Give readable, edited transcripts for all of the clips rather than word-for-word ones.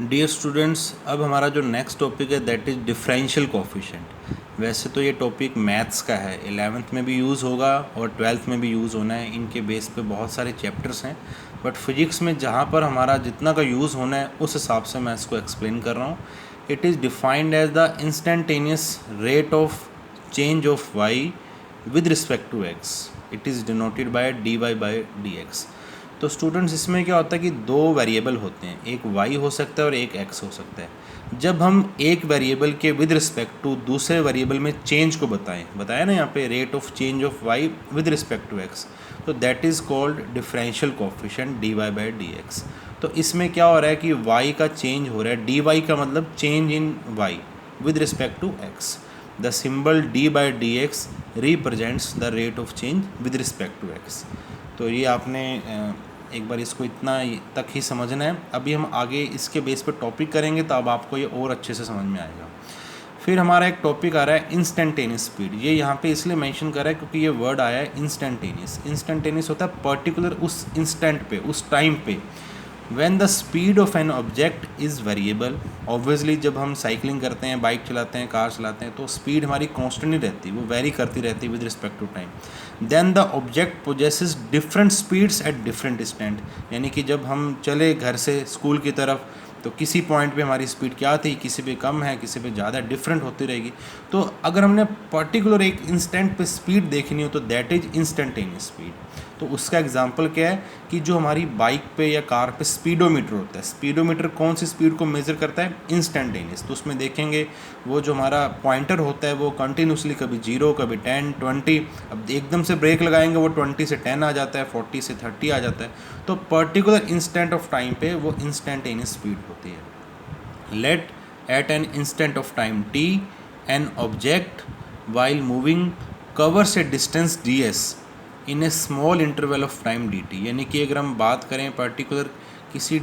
Dear students, अब हमारा जो नेक्स्ट टॉपिक है दैट इज़ डिफरेंशियल कोफिशिएंट। वैसे तो ये टॉपिक मैथ्स का है, 11th में भी यूज़ होगा और 12th में भी यूज़ होना है। इनके बेस पे बहुत सारे चैप्टर्स हैं, बट फिजिक्स में जहाँ पर हमारा जितना का यूज़ होना है उस हिसाब से मैं इसको एक्सप्लेन कर रहा हूँ। It is defined as the instantaneous rate of change of y with respect to x. It is denoted by d y by D x. तो स्टूडेंट्स, इसमें क्या होता है कि दो वेरिएबल होते हैं, एक y हो सकता है और एक x हो सकता है। जब हम एक वेरिएबल के विद रिस्पेक्ट टू दूसरे वेरिएबल में चेंज को बताया ना यहाँ पे, rate of change of y with respect to x, तो that is called differential coefficient dy by D x. तो इसमें क्या हो रहा है कि y का चेंज हो रहा है, dy का मतलब change in y with respect to x। The symbol d by D x represents the rate of change with respect to x। तो ये आपने एक बार इसको इतना तक ही समझना है। अभी हम आगे इसके बेस पर टॉपिक करेंगे तो अब आपको ये और अच्छे से समझ में आएगा। फिर हमारा एक टॉपिक आ रहा है इंस्टेंटेनियस स्पीड। ये यहाँ पे इसलिए मेंशन कर रहा है क्योंकि ये वर्ड आया है इंस्टेंटेनियस। इंस्टेंटेनियस होता है पर्टिकुलर उस इंस्टेंट पे, उस टाइम पे। When the speed of an object is variable. Obviously जब हम साइकिलिंग करते हैं, बाइक चलाते हैं, कार चलाते हैं, तो स्पीड हमारी कांस्टेंट नहीं रहती, वो वेरी करती रहती है with respect to time. Then the object possesses different speeds at different instant. यानी कि जब हम चले घर से स्कूल की तरफ तो किसी पॉइंट पे हमारी स्पीड क्या थी, किसी पे कम है, किसी पे ज़्यादा, डिफरेंट होती रहेगी। तो अगर हमने पर्टिकुलर एक इंस्टेंट पे स्पीड देखनी हो तो दैट इज इंस्टेंटेनियस स्पीड। तो उसका एग्जांपल क्या है कि जो हमारी बाइक पे या कार पे स्पीडोमीटर होता है, स्पीडोमीटर कौन सी स्पीड को मेज़र करता है? इंस्टेंटेनियस। तो उसमें देखेंगे वो जो हमारा पॉइंटर होता है वो कंटिन्यूसली कभी 0, कभी 10, 20, अब एकदम से ब्रेक लगाएंगे वो 20 से 10 आ जाता है, 40 से 30 आ जाता है। तो पर्टिकुलर इंस्टेंट ऑफ टाइम पे वो इंस्टेंटेनियस स्पीड होती है। Let at an instant of time t an object while moving covers a distance ds in a small interval of time dt। यानी कि अगर हम बात करें पर्टिकुलर किसी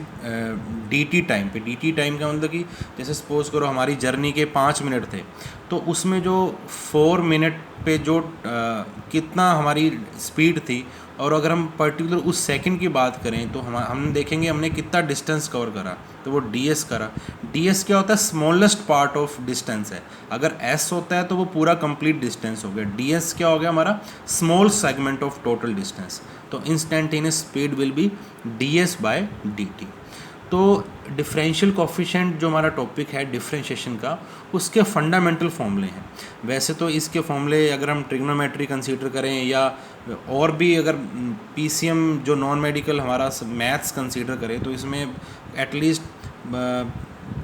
dt टाइम पे, dt टाइम का मतलब कि जैसे सपोज करो हमारी जर्नी के 5 मिनट थे, तो उसमें जो 4 मिनट पे जो कितना हमारी स्पीड थी, और अगर हम पर्टिकुलर उस सेकंड की बात करें तो हम देखेंगे हमने कितना डिस्टेंस कवर करा, तो वो ds करा। ds क्या होता है? स्मॉलेस्ट पार्ट ऑफ डिस्टेंस है। अगर s होता है तो वो पूरा कंप्लीट डिस्टेंस हो गया। ds क्या हो गया? हमारा small segment of total distance. तो instantaneous speed will be ds by dt। तो डिफरेंशियल कोफिशिएंट जो हमारा टॉपिक है डिफरेंशिएशन का, उसके फंडामेंटल फॉर्मूले हैं। वैसे तो इसके फॉर्मूले अगर हम ट्रिग्नोमेट्री कंसीडर करें या और भी अगर PCM जो नॉन मेडिकल हमारा मैथ्स कंसीडर करें तो इसमें एटलीस्ट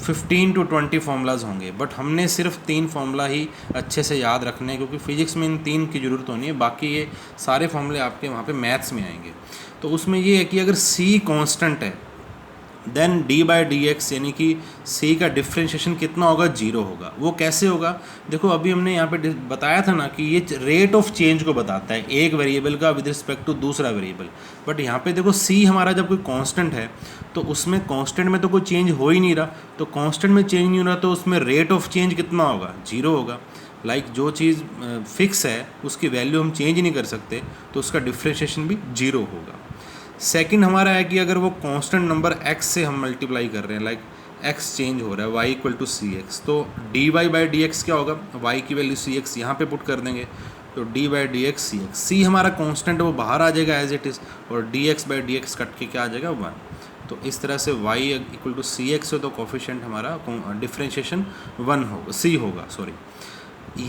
15 to 20 फार्मूलाज होंगे, बट हमने सिर्फ 3 फार्मूला ही अच्छे से याद रखने हैं क्योंकि फिजिक्स में इन 3 की ज़रूरत होनी है, बाकी ये सारे फार्मूले आपके वहाँ पे मैथ्स में आएंगे। तो उसमें ये है कि अगर c कांस्टेंट है then d by D x, यानी कि c का डिफ्रेंशिएशन कितना होगा? 0 होगा। वो कैसे होगा? देखो अभी हमने यहाँ पे बताया था ना कि ये रेट ऑफ चेंज को बताता है एक वेरिएबल का विद रिस्पेक्ट टू दूसरा वेरिएबल। बट यहाँ पे देखो c हमारा जब कोई कांस्टेंट है तो उसमें कांस्टेंट में तो कोई चेंज हो ही नहीं रहा, तो कांस्टेंट में चेंज नहीं हो रहा तो उसमें रेट ऑफ चेंज कितना होगा? 0 होगा। लाइक जो चीज़ फिक्स है उसकी वैल्यू हम चेंज नहीं कर सकते, तो उसका डिफ्रेंशिएशन भी 0 होगा। सेकंड हमारा है कि अगर वो कांस्टेंट नंबर x से हम मल्टीप्लाई कर रहे हैं, लाइक x चेंज हो रहा है, y equal to c x, तो dy बाई डी एक्स क्या होगा? y की वैल्यू सी एक्स यहाँ पर पुट कर देंगे, तो D by D X C X. C हमारा कांस्टेंट है वो बाहर आ जाएगा एज इट इज़, और D X by D X cut के क्या आ जाएगा? 1। तो इस तरह से y equal to c x हो तो कोफिशिएंट हमारा डिफ्रेंशिएशन 1 होगा, c होगा, सॉरी।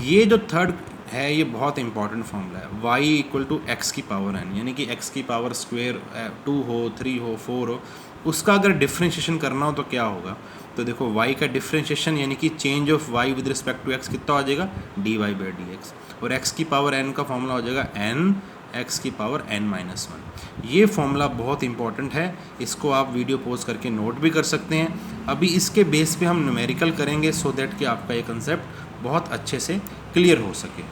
ये जो थर्ड है ये बहुत इंपॉर्टेंट फॉर्मूला है, y इक्वल टू एक्स की पावर n, यानी कि x की पावर स्क्वेयर 2 हो, 3 हो, 4 हो, उसका अगर डिफ्रेंशिएशन करना हो तो क्या होगा? तो देखो y का डिफ्रेंशिएशन यानी कि change of y with respect to x कितना हो जाएगा? dy by D x. और x की पावर n का फॉर्मूला हो जाएगा n x की पावर n-1। ये फॉर्मूला बहुत इंपॉर्टेंट है, इसको आप वीडियो पॉज करके नोट भी कर सकते हैं। अभी इसके बेस पे हम न्यूमेरिकल करेंगे सो दैट कि आपका ये कंसेप्ट बहुत अच्छे से क्लियर हो सके।